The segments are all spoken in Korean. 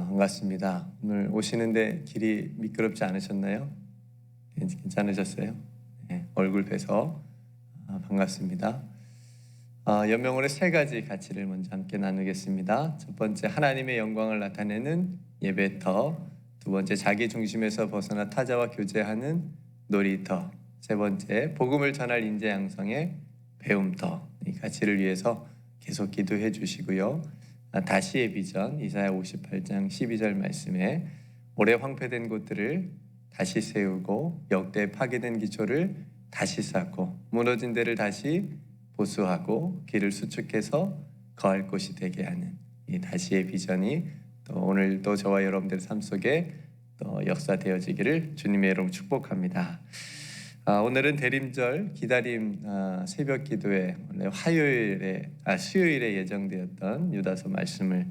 반갑습니다. 오늘 오시는데 길이 미끄럽지 않으셨나요? 괜찮으셨어요? 네, 얼굴 뵈서 반갑습니다. 연명월의 세 가지 가치를 먼저 함께 나누겠습니다. 첫 번째, 하나님의 영광을 나타내는 예배터. 두 번째, 자기 중심에서 벗어나 타자와 교제하는 놀이터. 세 번째, 복음을 전할 인재 양성의 배움터. 이 가치를 위해서 계속 기도해 주시고요. 다시의 비전, 이사야 58장 12절 말씀에 오래 황폐된 곳들을 다시 세우고 역대 파괴된 기초를 다시 쌓고 무너진 데를 다시 보수하고 길을 수축해서 거할 곳이 되게 하는 이 다시의 비전이 또 오늘도 저와 여러분들 삶 속에 또 역사되어지기를 주님의 이름으로 축복합니다. 오늘은 대림절 기다림 새벽 기도회 원래 수요일에 예정되었던 유다서 말씀을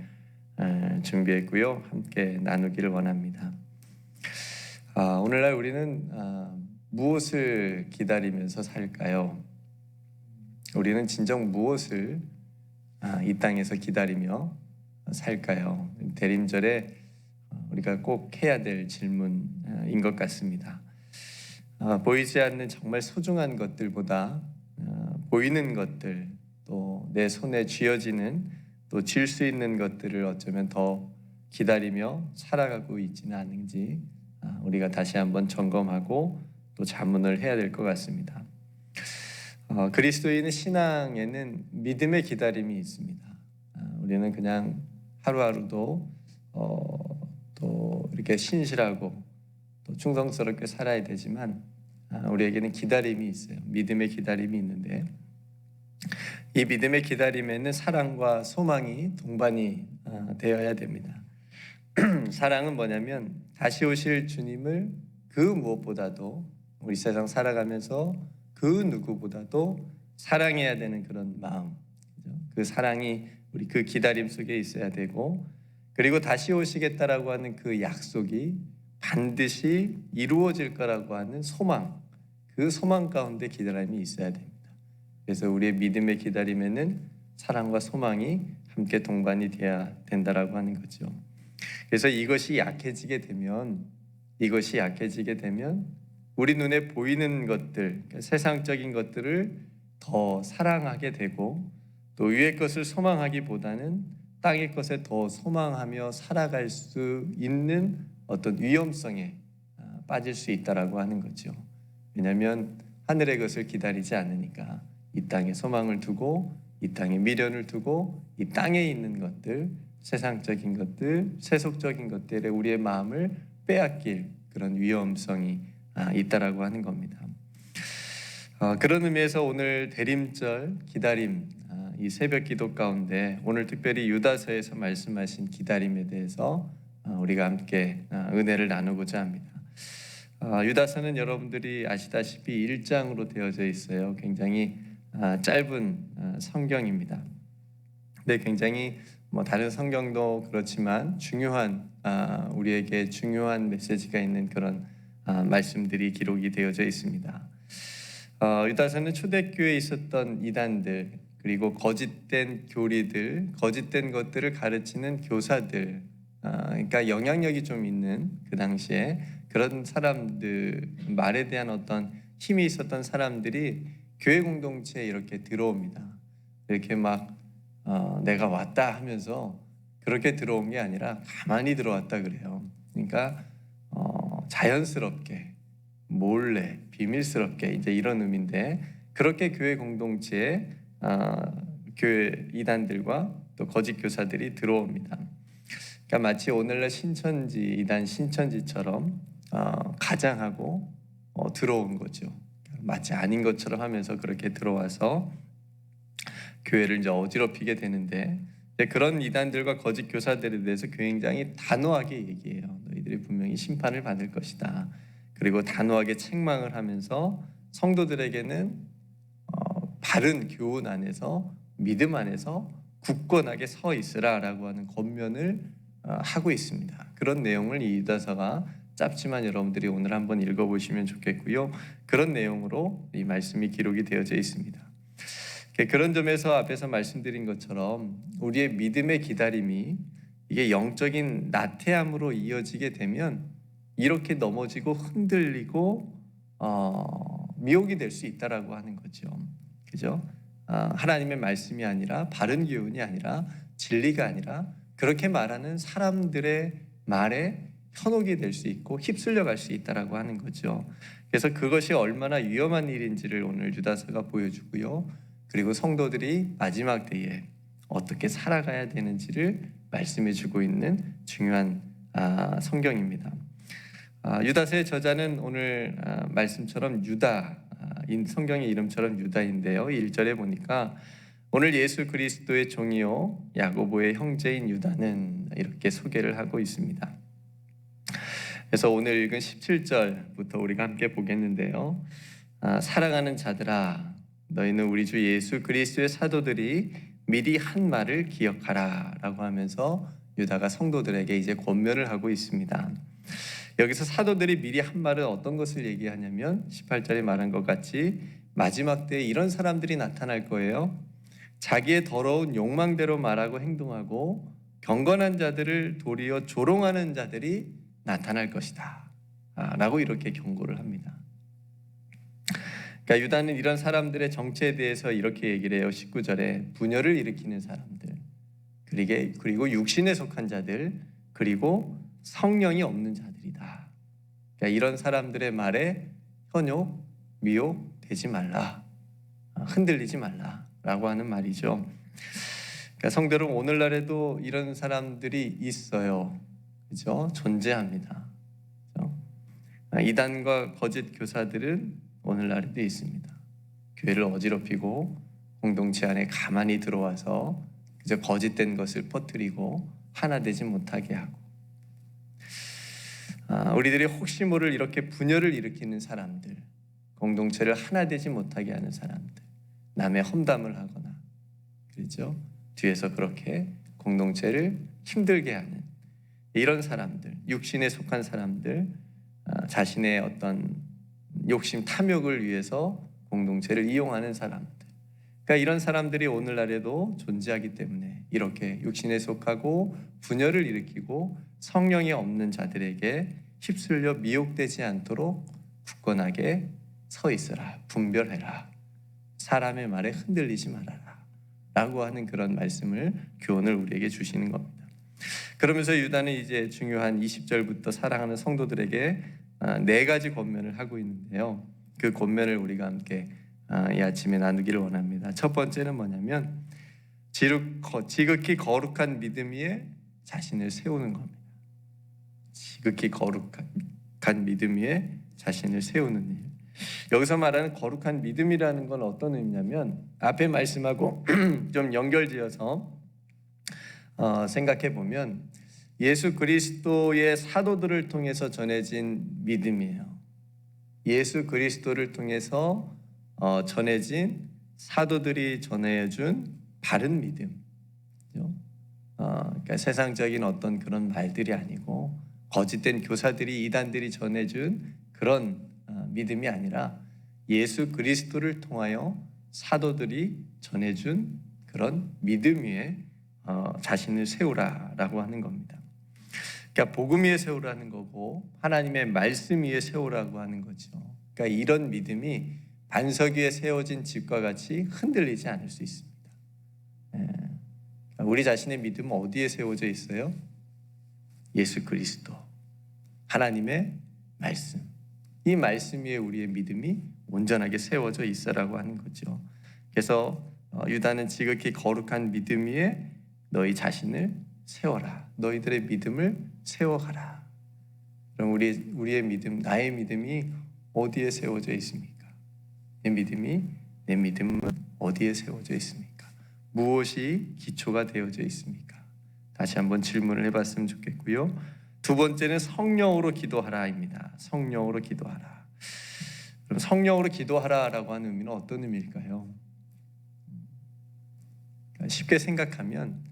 준비했고요. 함께 나누기를 원합니다. 오늘날 우리는 무엇을 기다리면서 살까요? 우리는 진정 무엇을 이 땅에서 기다리며 살까요? 대림절에 우리가 꼭 해야 될 질문인 것 같습니다. 보이지 않는 정말 소중한 것들보다 보이는 것들, 또 내 손에 쥐어지는 또 쥘 수 있는 것들을 어쩌면 더 기다리며 살아가고 있지는 않은지 우리가 다시 한번 점검하고 또 자문을 해야 될 것 같습니다. 그리스도인의 신앙에는 믿음의 기다림이 있습니다. 우리는 그냥 하루하루도 또 이렇게 신실하고 또 충성스럽게 살아야 되지만 우리에게는 기다림이 있어요. 믿음의 기다림이 있는데 이 믿음의 기다림에는 사랑과 소망이 동반이 되어야 됩니다. 사랑은 뭐냐면 다시 오실 주님을 그 무엇보다도 우리 세상 살아가면서 그 누구보다도 사랑해야 되는 그런 마음, 그 사랑이 우리 그 기다림 속에 있어야 되고, 그리고 다시 오시겠다라고 하는 그 약속이 반드시 이루어질 거라고 하는 소망, 그 소망 가운데 기다림이 있어야 됩니다. 그래서 우리의 믿음의 기다림에는 사랑과 소망이 함께 동반이 되어야 된다라고 하는 거죠. 그래서 이것이 약해지게 되면 우리 눈에 보이는 것들, 그러니까 세상적인 것들을 더 사랑하게 되고 또 위의 것을 소망하기보다는 땅의 것에 더 소망하며 살아갈 수 있는 어떤 위험성에 빠질 수 있다라고 하는 거죠. 왜냐하면 하늘의 것을 기다리지 않으니까 이 땅에 소망을 두고 이 땅에 미련을 두고 이 땅에 있는 것들, 세상적인 것들, 세속적인 것들에 우리의 마음을 빼앗길 그런 위험성이 있다라고 하는 겁니다. 그런 의미에서 오늘 대림절 기다림, 이 새벽 기도 가운데 오늘 특별히 유다서에서 말씀하신 기다림에 대해서 우리가 함께 은혜를 나누고자 합니다. 유다서는 여러분들이 아시다시피 1장으로 되어져 있어요. 굉장히 짧은 성경입니다. 근데 굉장히 다른 성경도 그렇지만 중요한 우리에게 중요한 메시지가 있는 그런 말씀들이 기록이 되어져 있습니다. 유다서는 초대교회에 있었던 이단들, 그리고 거짓된 교리들, 거짓된 것들을 가르치는 교사들, 그러니까 영향력이 좀 있는 그 당시에 그런 사람들, 말에 대한 어떤 힘이 있었던 사람들이 교회 공동체에 이렇게 들어옵니다. 이렇게 막 내가 왔다 하면서 그렇게 들어온 게 아니라 가만히 들어왔다 그래요. 그러니까 자연스럽게, 몰래, 비밀스럽게 이제 이런 의미인데, 그렇게 교회 공동체에 교회 이단들과 또 거짓 교사들이 들어옵니다. 그러니까 마치 오늘날 이단 신천지처럼 가장하고 들어온 거죠. 마치 아닌 것처럼 하면서 그렇게 들어와서 교회를 이제 어지럽히게 되는데, 그런 이단들과 거짓 교사들에 대해서 굉장히 단호하게 얘기해요. 너희들이 분명히 심판을 받을 것이다. 그리고 단호하게 책망을 하면서 성도들에게는 바른 교훈 안에서, 믿음 안에서 굳건하게 서 있으라라고 하는 권면을 하고 있습니다. 그런 내용을 이 유다서가 짧지만 여러분들이 오늘 한번 읽어보시면 좋겠고요. 그런 내용으로 이 말씀이 기록이 되어져 있습니다. 그런 점에서 앞에서 말씀드린 것처럼 우리의 믿음의 기다림이 이게 영적인 나태함으로 이어지게 되면 이렇게 넘어지고 흔들리고 미혹이 될 수 있다라고 하는 거죠. 그죠? 하나님의 말씀이 아니라 바른 교훈이 아니라 진리가 아니라 그렇게 말하는 사람들의 말에 현혹이 될 수 있고 휩쓸려 갈 수 있다라고 하는 거죠. 그래서 그것이 얼마나 위험한 일인지를 오늘 유다서가 보여주고요. 그리고 성도들이 마지막 때에 어떻게 살아가야 되는지를 말씀해 주고 있는 중요한 성경입니다. 유다서의 저자는 오늘 말씀처럼 유다, 성경의 이름처럼 유다인데요. 1절에 보니까 오늘 예수 그리스도의 종이요 야고보의 형제인 유다는 이렇게 소개를 하고 있습니다. 그래서 오늘 읽은 17절부터 우리가 함께 보겠는데요. 사랑하는 자들아, 너희는 우리 주 예수 그리스도의 사도들이 미리 한 말을 기억하라 라고 하면서 유다가 성도들에게 이제 권면을 하고 있습니다. 여기서 사도들이 미리 한 말은 어떤 것을 얘기하냐면 18절에 말한 것 같이 마지막 때에 이런 사람들이 나타날 거예요. 자기의 더러운 욕망대로 말하고 행동하고 경건한 자들을 도리어 조롱하는 자들이 나타날 것이다 라고 이렇게 경고를 합니다. 그러니까 유다는 이런 사람들의 정체에 대해서 이렇게 얘기를 해요. 19절에 분열을 일으키는 사람들, 그리고 육신에 속한 자들, 그리고 성령이 없는 자들이다. 그러니까 이런 사람들의 말에 현혹, 미혹되지 말라, 흔들리지 말라라고 하는 말이죠. 그러니까 성도 여러분, 오늘날에도 이런 사람들이 있어요. 그죠? 존재합니다. 그죠? 이단과 거짓 교사들은 오늘날에도 있습니다. 교회를 어지럽히고 공동체 안에 가만히 들어와서 그저 거짓된 것을 퍼뜨리고 하나 되지 못하게 하고, 우리들이 혹시 모를 이렇게 분열을 일으키는 사람들, 공동체를 하나 되지 못하게 하는 사람들, 남의 험담을 하거나 그렇죠? 뒤에서 그렇게 공동체를 힘들게 하는 이런 사람들, 육신에 속한 사람들, 자신의 어떤 욕심, 탐욕을 위해서 공동체를 이용하는 사람들, 그러니까 이런 사람들이 오늘날에도 존재하기 때문에 이렇게 육신에 속하고 분열을 일으키고 성령이 없는 자들에게 휩쓸려 미혹되지 않도록 굳건하게 서 있어라, 분별해라, 사람의 말에 흔들리지 말아라 라고 하는 그런 말씀을, 교훈을 우리에게 주시는 겁니다. 그러면서 유다는 이제 중요한 20절부터 사랑하는 성도들에게 4가지 권면을 하고 있는데요. 그 권면을 우리가 함께 이 아침에 나누기를 원합니다. 첫 번째는 뭐냐면 지극히 거룩한 믿음 위에 자신을 세우는 겁니다. 지극히 거룩한 믿음 위에 자신을 세우는 일. 여기서 말하는 거룩한 믿음이라는 건 어떤 의미냐면 앞에 말씀하고 좀 연결지어서 생각해 보면 예수 그리스도의 사도들을 통해서 전해진 믿음이에요. 예수 그리스도를 통해서 전해진 사도들이 전해준 바른 믿음. 그러니까 세상적인 어떤 그런 말들이 아니고 거짓된 교사들이, 이단들이 전해준 그런 믿음이 아니라 예수 그리스도를 통하여 사도들이 전해준 그런 믿음 위에 자신을 세우라라고 하는 겁니다. 그러니까 복음 위에 세우라는 거고 하나님의 말씀 위에 세우라고 하는 거죠. 그러니까 이런 믿음이 반석 위에 세워진 집과 같이 흔들리지 않을 수 있습니다. 우리 자신의 믿음은 어디에 세워져 있어요? 예수 그리스도, 하나님의 말씀. 이 말씀 위에 우리의 믿음이 온전하게 세워져 있어라고 하는 거죠. 그래서 유다는 지극히 거룩한 믿음 위에 너희 자신을 세워라. 너희들의 믿음을 세워가라. 그럼 우리의 믿음, 나의 믿음이 어디에 세워져 있습니까? 내 믿음은 어디에 세워져 있습니까? 무엇이 기초가 되어져 있습니까? 다시 한번 질문을 해봤으면 좋겠고요. 두 번째는 성령으로 기도하라입니다. 성령으로 기도하라. 그럼 성령으로 기도하라라고 하는 의미는 어떤 의미일까요? 쉽게 생각하면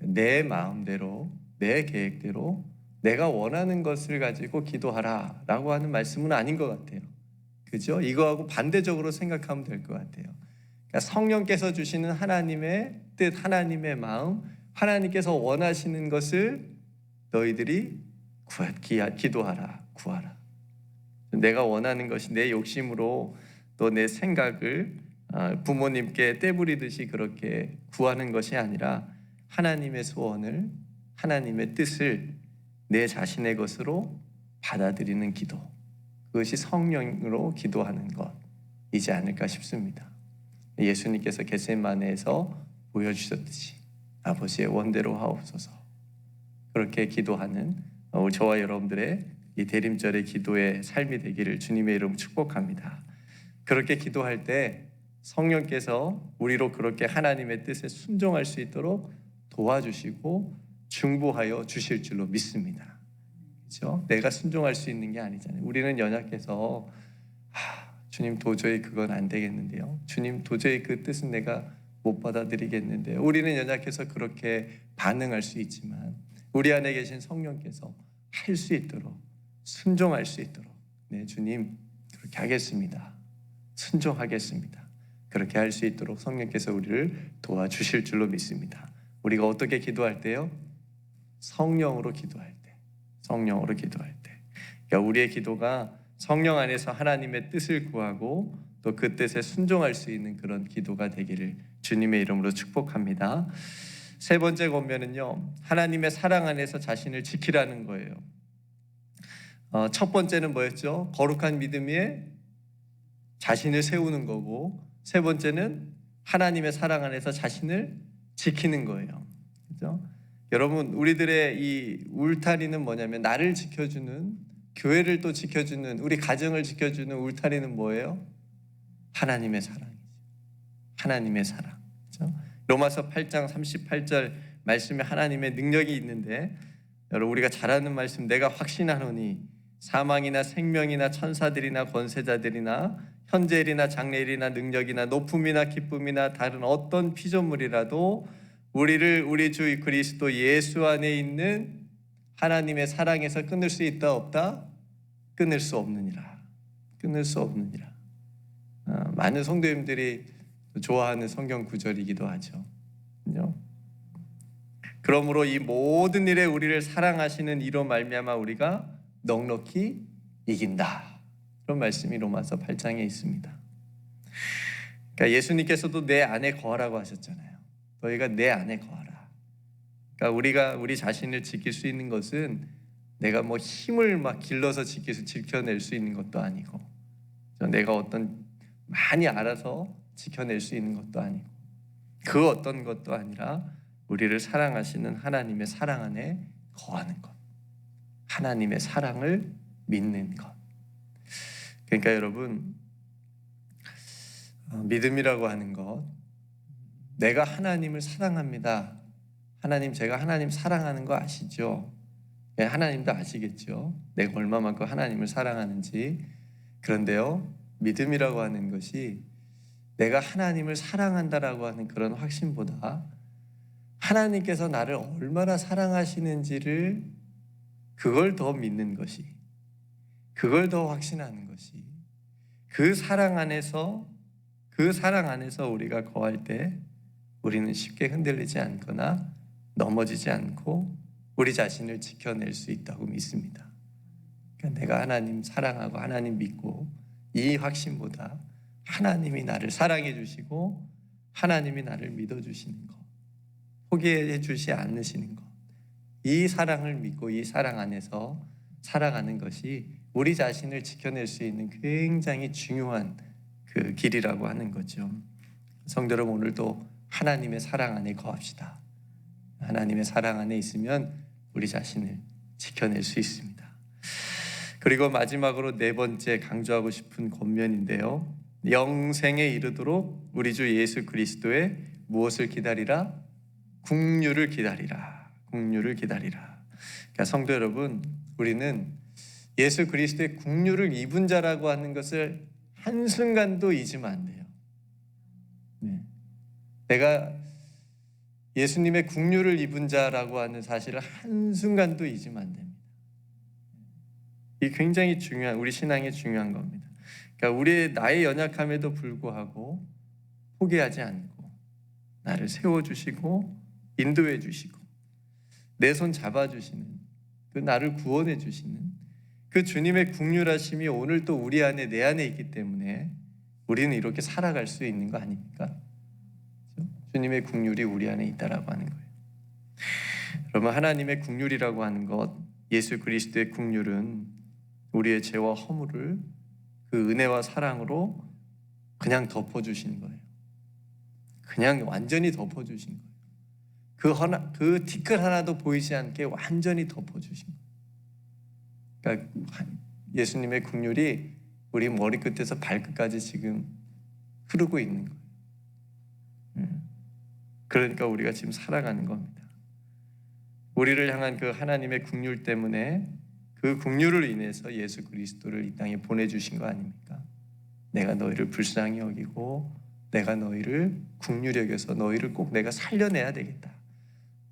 내 마음대로, 내 계획대로 내가 원하는 것을 가지고 기도하라라고 하는 말씀은 아닌 것 같아요. 그죠? 이거하고 반대적으로 생각하면 될 것 같아요. 그러니까 성령께서 주시는 하나님의 뜻, 하나님의 마음, 하나님께서 원하시는 것을 너희들이 기도하라, 구하라. 내가 원하는 것이 내 욕심으로 또 내 생각을 부모님께 떼부리듯이 그렇게 구하는 것이 아니라 하나님의 소원을, 하나님의 뜻을 내 자신의 것으로 받아들이는 기도, 그것이 성령으로 기도하는 것이지 않을까 싶습니다. 예수님께서 겟세마네에서 보여주셨듯이 아버지의 원대로 하옵소서, 그렇게 기도하는 저와 여러분들의 이 대림절의 기도의 삶이 되기를 주님의 이름 축복합니다. 그렇게 기도할 때 성령께서 우리로 그렇게 하나님의 뜻에 순종할 수 있도록 도와주시고 중보하여 주실 줄로 믿습니다. 그렇죠? 내가 순종할 수 있는 게 아니잖아요. 우리는 연약해서 주님 도저히 그건 안 되겠는데요. 주님 도저히 그 뜻은 내가 못 받아들이겠는데요. 우리는 연약해서 그렇게 반응할 수 있지만 우리 안에 계신 성령께서 할 수 있도록, 순종할 수 있도록, 네, 주님 그렇게 하겠습니다, 순종하겠습니다, 그렇게 할 수 있도록 성령께서 우리를 도와주실 줄로 믿습니다. 우리가 어떻게 기도할 때요? 성령으로 기도할 때, 성령으로 기도할 때, 그러니까 우리의 기도가 성령 안에서 하나님의 뜻을 구하고 또 그 뜻에 순종할 수 있는 그런 기도가 되기를 주님의 이름으로 축복합니다. 세 번째 권면은요, 하나님의 사랑 안에서 자신을 지키라는 거예요. 첫 번째는 뭐였죠? 거룩한 믿음 위에 자신을 세우는 거고, 세 번째는 하나님의 사랑 안에서 자신을 지키는 거예요. 그렇죠? 여러분, 우리들의 이 울타리는 뭐냐면 나를 지켜주는, 교회를 또 지켜주는, 우리 가정을 지켜주는 울타리는 뭐예요? 하나님의 사랑이죠. 하나님의 사랑. 그렇죠? 로마서 8장 38절 말씀에 하나님의 능력이 있는데, 여러분 우리가 잘 아는 말씀, 내가 확신하노니 사망이나 생명이나 천사들이나 권세자들이나 현재일이나 장래일이나 능력이나 높음이나 기쁨이나 다른 어떤 피조물이라도 우리를 우리 주 그리스도 예수 안에 있는 하나님의 사랑에서 끊을 수 있다 없다? 끊을 수 없느니라. 끊을 수 없느니라. 많은 성도님들이 좋아하는 성경 구절이기도 하죠. 그러므로 이 모든 일에 우리를 사랑하시는 이로 말미암아 우리가 넉넉히 이긴다. 그런 말씀이 로마서 8장에 있습니다. 그러니까 예수님께서도 내 안에 거하라고 하셨잖아요. 너희가 내 안에 거하라. 그러니까 우리가 우리 자신을 지킬 수 있는 것은 내가 뭐 힘을 막 길러서 지켜낼 수 있는 것도 아니고, 내가 어떤 많이 알아서 지켜낼 수 있는 것도 아니고, 그 어떤 것도 아니라 우리를 사랑하시는 하나님의 사랑 안에 거하는 것, 하나님의 사랑을 믿는 것. 그러니까 여러분, 믿음이라고 하는 것, 내가 하나님을 사랑합니다. 하나님, 제가 하나님 사랑하는 거 아시죠? 네, 하나님도 아시겠죠? 내가 얼마만큼 하나님을 사랑하는지. 그런데요, 믿음이라고 하는 것이 내가 하나님을 사랑한다라고 하는 그런 확신보다 하나님께서 나를 얼마나 사랑하시는지를, 그걸 더 믿는 것이, 그걸 더 확신하는 것이, 그 사랑 안에서 우리가 거할 때 우리는 쉽게 흔들리지 않거나 넘어지지 않고 우리 자신을 지켜낼 수 있다고 믿습니다. 그러니까 내가 하나님 사랑하고 하나님 믿고, 이 확신보다 하나님이 나를 사랑해 주시고 하나님이 나를 믿어 주시는 것, 포기해 주지 않으시는 것, 이 사랑을 믿고 이 사랑 안에서 살아가는 것이 우리 자신을 지켜낼 수 있는 굉장히 중요한 그 길이라고 하는 거죠. 성도 여러분, 오늘도 하나님의 사랑 안에 거합시다. 하나님의 사랑 안에 있으면 우리 자신을 지켜낼 수 있습니다. 그리고 마지막으로 네 번째 강조하고 싶은 권면인데요, 영생에 이르도록 우리 주 예수 그리스도의 무엇을 기다리라? 국류를 기다리라. 국류를 기다리라. 그러니까 성도 여러분, 우리는 예수 그리스도의 국류를 입은 자라고 하는 것을 한순간도 잊으면 안 돼요. 네. 내가 예수님의 국류를 입은 자라고 하는 사실을 한순간도 잊으면 안 됩니다. 이게 굉장히 중요한, 우리 신앙에 중요한 겁니다. 그러니까 나의 연약함에도 불구하고 포기하지 않고 나를 세워주시고 인도해 주시고 내 손 잡아주시는 그 나를 구원해 주시는 그 주님의 긍휼하심이 오늘 또 우리 안에 내 안에 있기 때문에 우리는 이렇게 살아갈 수 있는 거 아닙니까? 그렇죠? 주님의 긍휼이 우리 안에 있다라고 하는 거예요. 여러분, 하나님의 긍휼이라고 하는 것, 예수 그리스도의 긍휼은 우리의 죄와 허물을 그 은혜와 사랑으로 그냥 덮어주신 거예요. 그냥 완전히 덮어주신 거예요. 그 티끌 하나도 보이지 않게 완전히 덮어주신 거예요. 그러니까 예수님의 긍휼이 우리 머리끝에서 발끝까지 지금 흐르고 있는 거예요. 그러니까 우리가 지금 살아가는 겁니다. 우리를 향한 그 하나님의 긍휼 때문에 그 긍휼을 인해서 예수 그리스도를 이 땅에 보내주신 거 아닙니까? 내가 너희를 불쌍히 여기고 내가 너희를 긍휼히 여겨서 너희를 꼭 내가 살려내야 되겠다.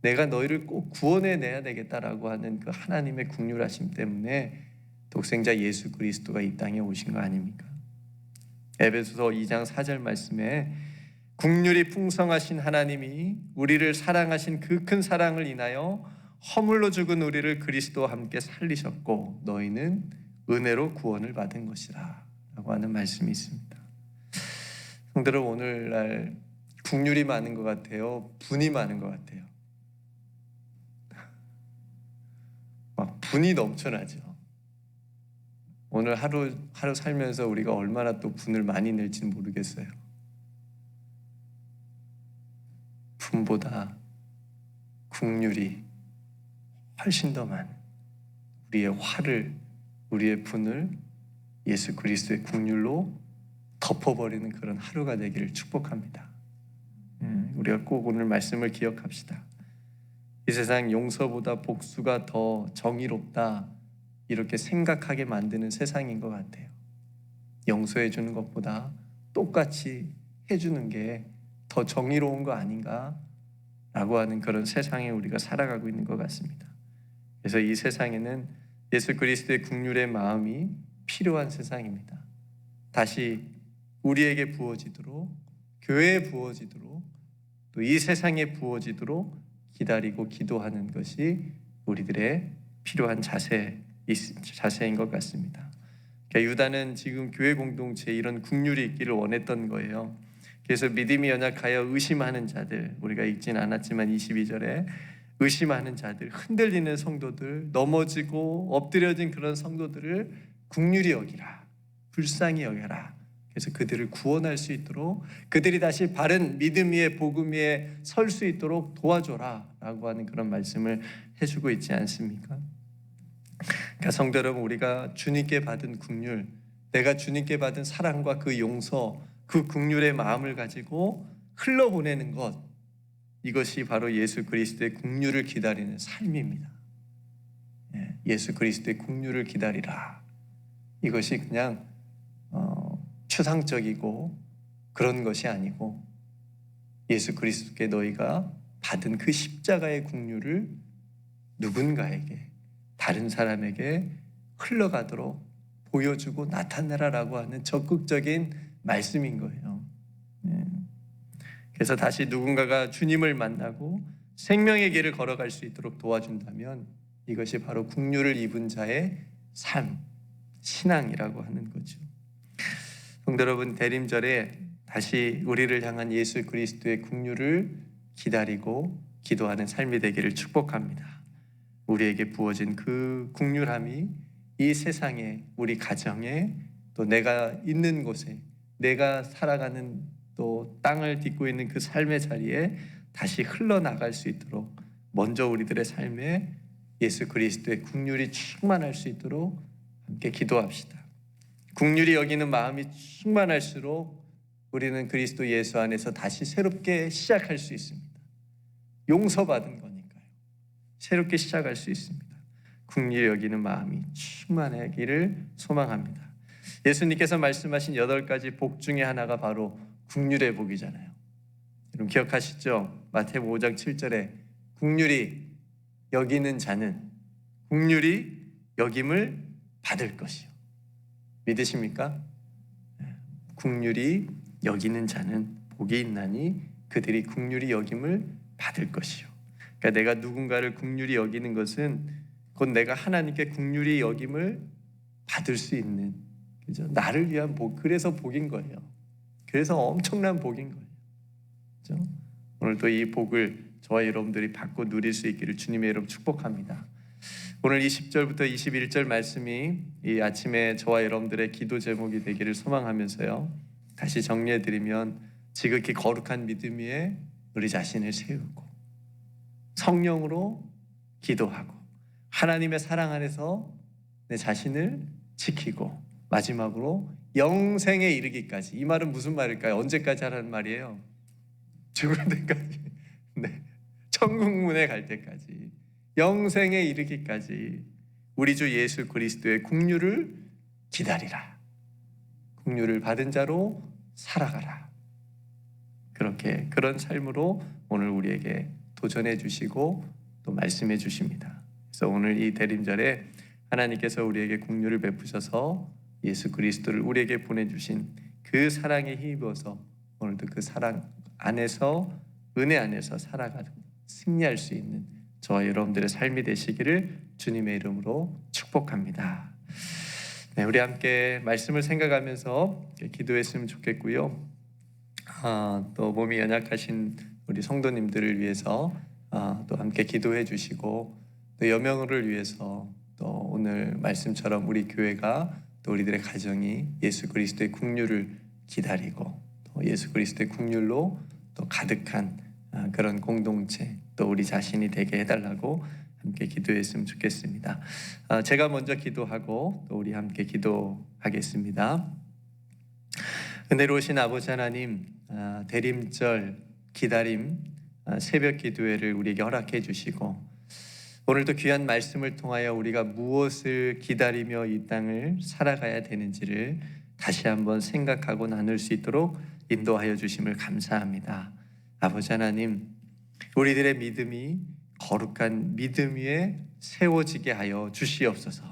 내가 너희를 꼭 구원해내야 되겠다라고 하는 그 하나님의 긍휼하심 때문에 독생자 예수 그리스도가 이 땅에 오신 거 아닙니까? 에베소서 2장 4절 말씀에 긍휼이 풍성하신 하나님이 우리를 사랑하신 그 큰 사랑을 인하여 허물로 죽은 우리를 그리스도와 함께 살리셨고 너희는 은혜로 구원을 받은 것이라 라고 하는 말씀이 있습니다. 성도들, 오늘날 긍휼이 많은 것 같아요? 분이 많은 것 같아요? 막 분이 넘쳐나죠. 오늘 하루 살면서 우리가 얼마나 또 분을 많이 낼지는 모르겠어요. 분보다 긍휼이 훨씬 더 많은 우리의 화를, 우리의 분을 예수 그리스도의 긍휼로 덮어버리는 그런 하루가 되기를 축복합니다. 우리가 꼭 오늘 말씀을 기억합시다. 이 세상 용서보다 복수가 더 정의롭다 이렇게 생각하게 만드는 세상인 것 같아요. 용서해 주는 것보다 똑같이 해주는 게 더 정의로운 거 아닌가 라고 하는 그런 세상에 우리가 살아가고 있는 것 같습니다. 그래서 이 세상에는 예수 그리스도의 긍휼의 마음이 필요한 세상입니다. 다시 우리에게 부어지도록, 교회에 부어지도록, 또 이 세상에 부어지도록 기다리고 기도하는 것이 우리들의 필요한 자세인 것 같습니다. 그러니까 유다는 지금 교회 공동체에 이런 긍휼이 있기를 원했던 거예요. 그래서 믿음이 연약하여 의심하는 자들, 우리가 읽진 않았지만 22절에 의심하는 자들, 흔들리는 성도들, 넘어지고 엎드려진 그런 성도들을 긍휼히 여기라, 불쌍히 여겨라. 그래서 그들을 구원할 수 있도록, 그들이 다시 바른 믿음 위에 복음 위에 설 수 있도록 도와줘라 라고 하는 그런 말씀을 해주고 있지 않습니까? 그러니까 성도 여러분, 우리가 주님께 받은 긍휼, 내가 주님께 받은 사랑과 그 용서, 그 긍휼의 마음을 가지고 흘러보내는 것, 이것이 바로 예수 그리스도의 긍휼을 기다리는 삶입니다. 예수 그리스도의 긍휼을 기다리라. 이것이 그냥 추상적이고 그런 것이 아니고 예수 그리스도께 너희가 받은 그 십자가의 긍휼을 누군가에게, 다른 사람에게 흘러가도록 보여주고 나타내라라고 하는 적극적인 말씀인 거예요. 그래서 다시 누군가가 주님을 만나고 생명의 길을 걸어갈 수 있도록 도와준다면 이것이 바로 긍휼을 입은 자의 삶, 신앙이라고 하는 거죠. 성도 여러분, 대림절에 다시 우리를 향한 예수 그리스도의 긍휼을 기다리고 기도하는 삶이 되기를 축복합니다. 우리에게 부어진 그 긍휼함이 이 세상에, 우리 가정에, 또 내가 있는 곳에, 내가 살아가는 또 땅을 딛고 있는 그 삶의 자리에 다시 흘러나갈 수 있도록 먼저 우리들의 삶에 예수 그리스도의 긍휼이 충만할 수 있도록 함께 기도합시다. 긍휼히 여기는 마음이 충만할수록 우리는 그리스도 예수 안에서 다시 새롭게 시작할 수 있습니다. 용서받은 거니까요. 새롭게 시작할 수 있습니다. 긍휼히 여기는 마음이 충만하기를 소망합니다. 예수님께서 말씀하신 8가지 복 중에 하나가 바로 긍휼의 복이잖아요. 여러분 기억하시죠? 마태복음 5장 7절에 긍휼히 여기는 자는 긍휼히 여김을 받을 것이요. 믿으십니까? 긍휼히 여기는 자는 복이 있나니 그들이 긍휼히 여김을 받을 것이요. 그러니까 내가 누군가를 긍휼히 여기는 것은 곧 내가 하나님께 긍휼히 여김을 받을 수 있는, 그죠? 나를 위한 복, 그래서 복인 거예요. 그래서 엄청난 복인 거예요. 그죠? 오늘도 이 복을 저와 여러분들이 받고 누릴 수 있기를 주님의 이름 축복합니다. 오늘 20절부터 21절 말씀이 이 아침에 저와 여러분들의 기도 제목이 되기를 소망하면서요, 다시 정리해드리면 지극히 거룩한 믿음 위에 우리 자신을 세우고 성령으로 기도하고 하나님의 사랑 안에서 내 자신을 지키고 마지막으로 영생에 이르기까지. 이 말은 무슨 말일까요? 언제까지 하라는 말이에요? 죽을 때까지. 네, 천국문에 갈 때까지, 영생에 이르기까지 우리 주 예수 그리스도의 긍휼을 기다리라. 긍휼을 받은 자로 살아가라. 그렇게 그런 삶으로 오늘 우리에게 도전해 주시고 또 말씀해 주십니다. 그래서 오늘 이 대림절에 하나님께서 우리에게 긍휼을 베푸셔서 예수 그리스도를 우리에게 보내주신 그 사랑에 힘입어서 오늘도 그 사랑 안에서, 은혜 안에서 살아가고 승리할 수 있는 저와 여러분들의 삶이 되시기를 주님의 이름으로 축복합니다. 네, 우리 함께 말씀을 생각하면서 기도했으면 좋겠고요. 또 몸이 연약하신 우리 성도님들을 위해서 또 함께 기도해 주시고, 또 여명을 위해서 또 오늘 말씀처럼 우리 교회가 또 우리들의 가정이 예수 그리스도의 긍휼을 기다리고 또 예수 그리스도의 긍휼로 또 가득한 그런 공동체, 또 우리 자신이 되게 해달라고 함께 기도했으면 좋겠습니다. 제가 먼저 기도하고 또 우리 함께 기도하겠습니다. 은혜로우신 아버지 하나님, 대림절 기다림 새벽 기도회를 우리에게 허락해 주시고, 오늘도 귀한 말씀을 통하여 우리가 무엇을 기다리며 이 땅을 살아가야 되는지를 다시 한번 생각하고 나눌 수 있도록 인도하여 주심을 감사합니다. 아버지 하나님, 우리들의 믿음이 거룩한 믿음 위에 세워지게 하여 주시옵소서.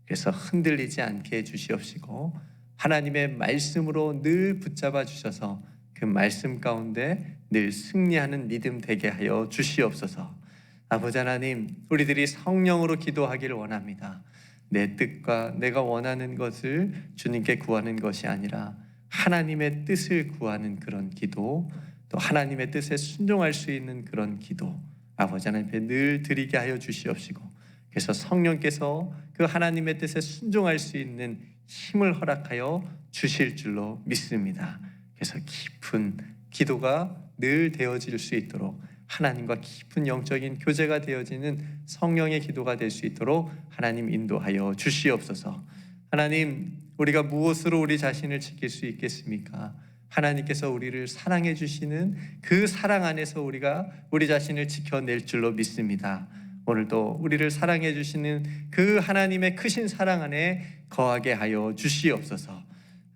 그래서 흔들리지 않게 해 주시옵시고 하나님의 말씀으로 늘 붙잡아 주셔서 그 말씀 가운데 늘 승리하는 믿음 되게 하여 주시옵소서. 아버지 하나님, 우리들이 성령으로 기도하기를 원합니다. 내 뜻과 내가 원하는 것을 주님께 구하는 것이 아니라 하나님의 뜻을 구하는 그런 기도, 또 하나님의 뜻에 순종할 수 있는 그런 기도, 아버지 하나님 앞에 늘 드리게 하여 주시옵시고, 그래서 성령께서 그 하나님의 뜻에 순종할 수 있는 힘을 허락하여 주실 줄로 믿습니다. 그래서 깊은 기도가 늘 되어질 수 있도록, 하나님과 깊은 영적인 교제가 되어지는 성령의 기도가 될 수 있도록 하나님 인도하여 주시옵소서. 하나님, 우리가 무엇으로 우리 자신을 지킬 수 있겠습니까? 하나님께서 우리를 사랑해 주시는 그 사랑 안에서 우리가 우리 자신을 지켜낼 줄로 믿습니다. 오늘도 우리를 사랑해 주시는 그 하나님의 크신 사랑 안에 거하게 하여 주시옵소서.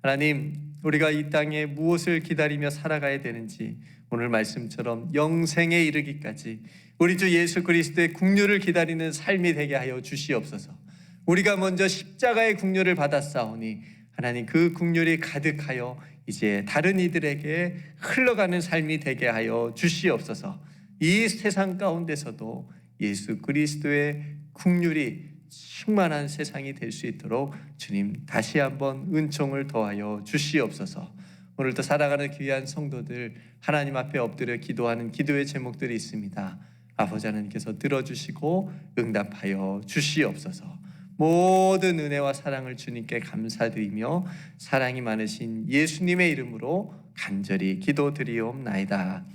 하나님, 우리가 이 땅에 무엇을 기다리며 살아가야 되는지 오늘 말씀처럼 영생에 이르기까지 우리 주 예수 그리스도의 긍휼을 기다리는 삶이 되게 하여 주시옵소서. 우리가 먼저 십자가의 긍휼을 받았사오니 하나님 그 긍휼이 가득하여 이제 다른 이들에게 흘러가는 삶이 되게 하여 주시옵소서. 이 세상 가운데서도 예수 그리스도의 긍휼이 충만한 세상이 될 수 있도록 주님 다시 한번 은총을 더하여 주시옵소서. 오늘도 살아가는 귀한 성도들 하나님 앞에 엎드려 기도하는 기도의 제목들이 있습니다. 아버지 하나님께서 들어주시고 응답하여 주시옵소서. 모든 은혜와 사랑을 주님께 감사드리며 사랑이 많으신 예수님의 이름으로 간절히 기도드리옵나이다.